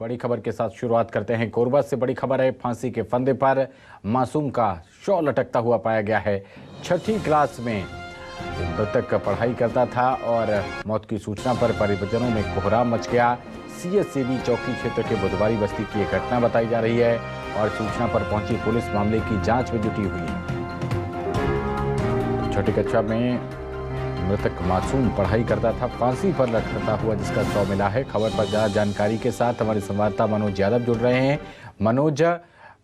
बड़ी खबर के साथ शुरुआत करते हैं। कोरबा से बड़ी खबर है, फांसी के फंदे पर मासूम का शव लटकता हुआ पाया गया है। 6ठी क्लास में मृतक पढ़ाई करता था और मौत की सूचना पर परिजनों में कोहराम मच गया। सीएससीबी चौकी क्षेत्र के बुधवारी बस्ती की एक घटना बताई जा रही है और सूचना पर पहुंची पुलिस मामले की जांच में जुटी हुई है। 6ठी कक्षा में मृतक मासूम पढ़ाई करता था, फांसी पर लटकता हुआ जिसका शव मिला है। खबर पर ज्यादा जानकारी के साथ हमारे संवाददाता मनोज यादव जुड़ रहे हैं। मनोज,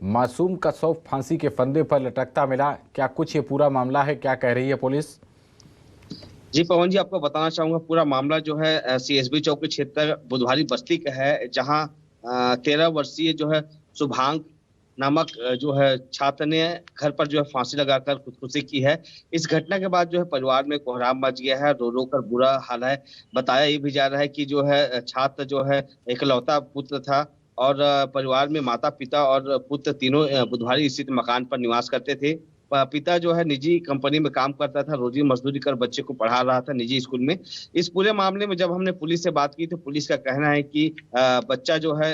मासूम का शव फांसी के फंदे पर लटकता मिला, क्या कुछ ये पूरा मामला है, क्या कह रही है पुलिस? जी पवन जी, आपको बताना चाहूंगा पूरा मामला जो है सीएसबी चौकी क्षेत्र बुधवारी बस्ती का है, जहां 13 वर्षीय जो है शुभांग नामक जो है छात्र ने घर पर जो है फांसी लगाकर खुदकुशी की है। इस घटना के बाद जो है परिवार में कोहराम मच गया है, रो रो कर बुरा हाल है। बताया ये भी जा रहा है कि जो है छात्र जो है इकलौता पुत्र था और परिवार में माता पिता और पुत्र तीनों बुधवारी स्थित मकान पर निवास करते थे। पिता जो है निजी कंपनी में काम करता था, रोजी मजदूरी कर बच्चे को पढ़ा रहा था निजी स्कूल में। इस पूरे मामले में जब हमने पुलिस से बात की तो पुलिस का कहना है कि बच्चा जो है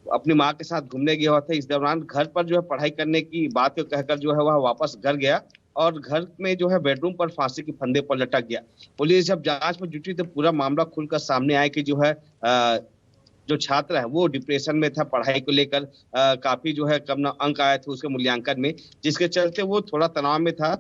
अपनी माँ के साथ घूमने गया हुआ था। इस दौरान घर पर जो है पढ़ाई करने की बात को कहकर जो है वह वापस घर गया और घर में जो है बेडरूम पर फांसी के फंदे पर लटक गया। पुलिस जब जांच में जुटी तो पूरा मामला खुलकर सामने आया कि जो है जो छात्र है वो डिप्रेशन में था, पढ़ाई को लेकर काफी जो है कम अंक आए थे उसके मूल्यांकन में, जिसके चलते वो थोड़ा तनाव में था।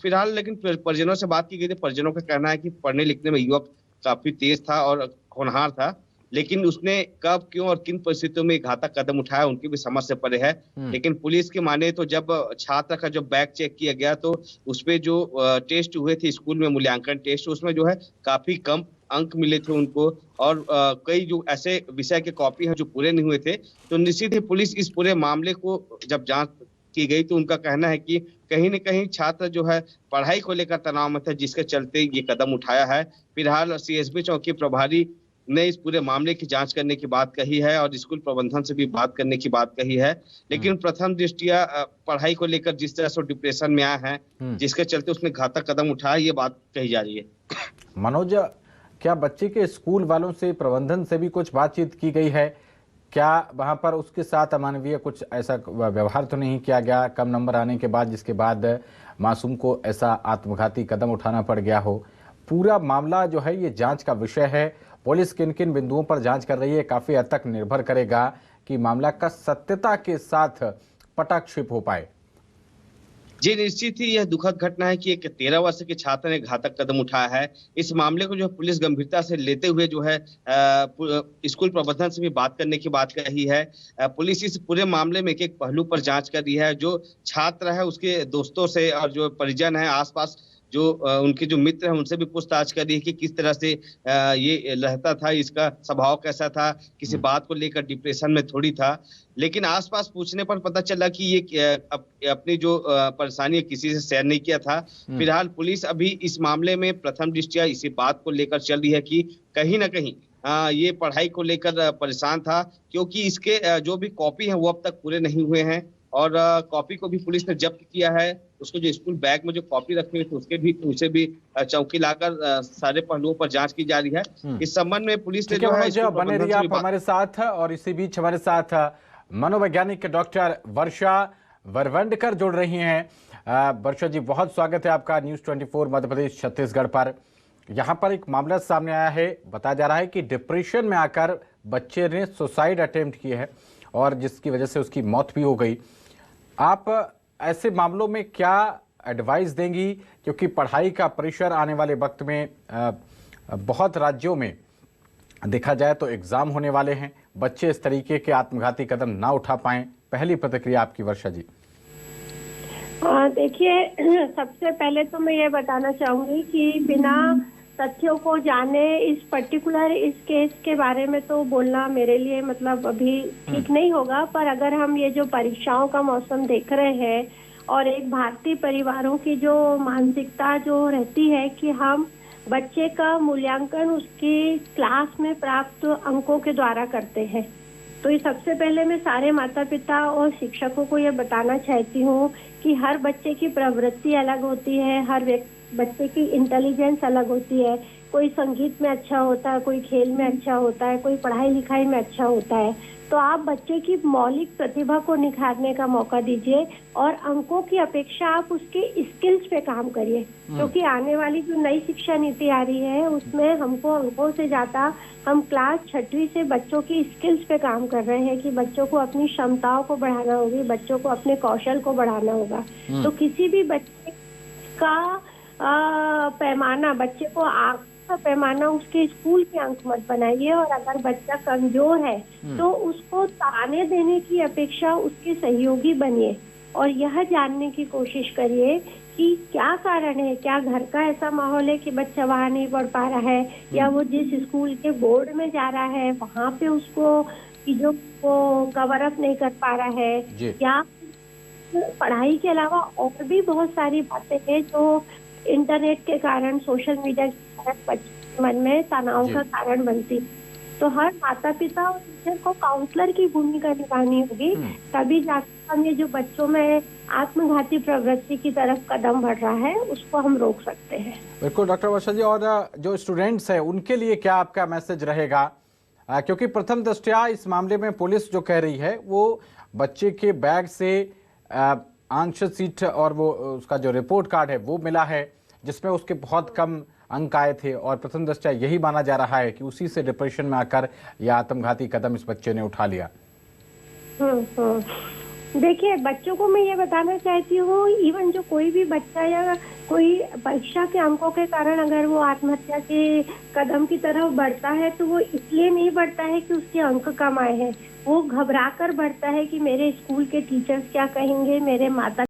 फिलहाल लेकिन परिजनों से बात की गई थी। परिजनों का कहना है कि पढ़ने लिखने में युवक काफी तेज था और होनहार था, लेकिन उसने कब क्यों और किन परिस्थितियों में घातक कदम उठाया उनकी भी समझ से परे है। लेकिन पुलिस की माने तो जब छात्र का जब बैग चेक किया गया तो उसपे जो टेस्ट हुए थे स्कूल में, मूल्यांकन टेस्ट, उसमें जो है काफी कम अंक मिले थे उनको और कई जो ऐसे विषय के कॉपी हैं जो पूरे नहीं हुए थे। तो निश्चित ही पुलिस इस पूरे मामले को जब जांच की गई तो उनका कहना है कि कहीं न कहीं छात्र जो है पढ़ाई को लेकर तनाव में था, जिसके चलते ये कदम उठाया है। फिलहाल सीएसबी चौकी प्रभारी ने इस पूरे मामले की जांच करने की बात कही है और स्कूल प्रबंधन से भी बात करने की बात कही है। लेकिन प्रथम दृष्टिया पढ़ाई को लेकर जिस तरह से डिप्रेशन में आया है, जिसके चलते उसने घातक कदम उठाया, ये बात कही जा रही है। मनोज, क्या बच्चे के स्कूल वालों से, प्रबंधन से भी कुछ बातचीत की गई है? क्या वहां पर उसके साथ अमानवीय कुछ ऐसा व्यवहार तो नहीं किया गया कम नंबर आने के बाद, जिसके बाद मासूम को ऐसा आत्मघाती कदम उठाना पड़ गया हो? पूरा मामला जो है ये जांच का विषय है। पुलिस किन किन बिंदुओं पर जांच कर रही है काफी हद तक निर्भर करेगा कि मामला का सत्यता के साथ पटाक्षेप हो पाए। जी निश्चित ही यह दुखद घटना है कि एक 13 वर्ष के छात्र ने घातक कदम उठाया है। इस मामले को जो है पुलिस गंभीरता से लेते हुए जो है स्कूल प्रबंधन से भी बात करने की बात कही है। पुलिस इस पूरे मामले में एक पहलू पर जांच कर रही है। जो छात्र है उसके दोस्तों से और जो परिजन है आसपास जो उनके जो मित्र हैं उनसे भी पूछताछ कर रही है कि किस तरह से ये रहता था, इसका स्वभाव कैसा था, किसी बात को लेकर डिप्रेशन में थोड़ी था। लेकिन आसपास पूछने पर पता चला कि ये अपनी जो परेशानी किसी से शेयर नहीं किया था। फिलहाल पुलिस अभी इस मामले में प्रथम दृष्टया इसी बात को लेकर चल रही है कि कहीं ना कहीं ये पढ़ाई को लेकर परेशान था, क्योंकि इसके जो भी कॉपी है वो अब तक पूरे नहीं हुए हैं और कॉपी को भी पुलिस ने जब्त किया है। उसको जो स्कूल बैग में जो कॉपी रखी हुई थी उसे भी चौकी लाकर सारे पहलुओं पर जांच की जा रही है। इस संबंध में पुलिस ने जो है बने रहिए आप हमारे साथ। और इसी बीच हमारे साथ मनोवैज्ञानिक डॉक्टर वर्षा वरवंडकर जुड़ रही हैं। वर्षा जी, बहुत स्वागत है आपका न्यूज़ 24 मध्य प्रदेश छत्तीसगढ़ पर। यहाँ पर एक मामला सामने आया है, बताया जा रहा है कि डिप्रेशन में आकर बच्चे ने सुसाइड अटेम्प्ट किए हैं और जिसकी वजह से उसकी मौत भी हो गई। आप ऐसे मामलों में क्या एडवाइस देंगी, क्योंकि पढ़ाई का प्रेशर आने वाले वक्त में बहुत राज्यों में देखा जाए तो एग्जाम होने वाले हैं, बच्चे इस तरीके के आत्मघाती कदम ना उठा पाएं? पहली प्रतिक्रिया आपकी वर्षा जी। देखिए, सबसे पहले तो मैं ये बताना चाहूंगी कि बिना तथ्यों को जाने इस पर्टिकुलर इस केस के बारे में तो बोलना मेरे लिए मतलब अभी ठीक नहीं होगा। पर अगर हम ये जो परीक्षाओं का मौसम देख रहे हैं और एक भारतीय परिवारों की जो मानसिकता जो रहती है कि हम बच्चे का मूल्यांकन उसकी क्लास में प्राप्त अंकों के द्वारा करते हैं, तो ये सबसे पहले मैं सारे माता पिता और शिक्षकों को ये बताना चाहती हूँ कि हर बच्चे की प्रवृत्ति अलग होती है, हर बच्चे की इंटेलिजेंस अलग होती है। कोई संगीत में अच्छा होता है, कोई खेल में अच्छा होता है, कोई पढ़ाई लिखाई में अच्छा होता है। तो आप बच्चे की मौलिक प्रतिभा को निखारने का मौका दीजिए और अंकों की अपेक्षा आप उसके स्किल्स पे काम करिए, क्योंकि आने वाली जो नई शिक्षा नीति आ रही है उसमें हमको अंकों से ज्यादा हम क्लास 6वीं से बच्चों की स्किल्स पे काम कर रहे हैं कि बच्चों को अपनी क्षमताओं को बढ़ाना होगी, बच्चों को अपने कौशल को बढ़ाना होगा। तो किसी भी बच्चे का पैमाना, बच्चे को आंक का पैमाना उसके स्कूल के अंक मत बनाइए, और अगर बच्चा कमजोर है तो उसको ताने देने की अपेक्षा उसके सहयोगी बनिए और यह जानने की कोशिश करिए कि क्या कारण है, क्या घर का ऐसा माहौल है कि बच्चा वहाँ नहीं पढ़ पा रहा है, या वो जिस स्कूल के बोर्ड में जा रहा है वहाँ पे उसको चीजों को कवर अप नहीं कर पा रहा है, या पढ़ाई के अलावा और भी बहुत सारी बातें हैं जो इंटरनेट के कारण, सोशल मीडिया के कारण बच्चे के मन में तनाव का कारण बनती। तो हर माता पिता और टीचर को काउंसलर की भूमिका निभानी होगी, तभी जाकर हम ये जो बच्चों में आत्मघाती प्रवृत्ति की तरफ कदम बढ़ रहा है उसको हम रोक सकते हैं। बिल्कुल डॉक्टर वर्षा जी, और जो स्टूडेंट्स हैं उनके लिए क्या आपका मैसेज रहेगा, क्योंकि प्रथम दृष्टया इस मामले में पुलिस जो कह रही है वो बच्चे के बैग से आंसर शीट और वो उसका जो रिपोर्ट कार्ड है वो मिला है जिसमें उसके बहुत कम अंक आए थे, और प्रथम दृष्टया यही माना जा रहा है कि उसी से डिप्रेशन में आकर यह आत्मघाती कदम इस बच्चे ने उठा लिया। देखिए, बच्चों को मैं ये बताना चाहती हूँ, इवन जो कोई भी बच्चा या कोई परीक्षा के अंकों के कारण अगर वो आत्महत्या के कदम की तरफ बढ़ता है तो वो इसलिए नहीं बढ़ता है कि उसके अंक कम आए हैं, वो घबरा कर बढ़ता है कि मेरे स्कूल के टीचर्स क्या कहेंगे, मेरे माता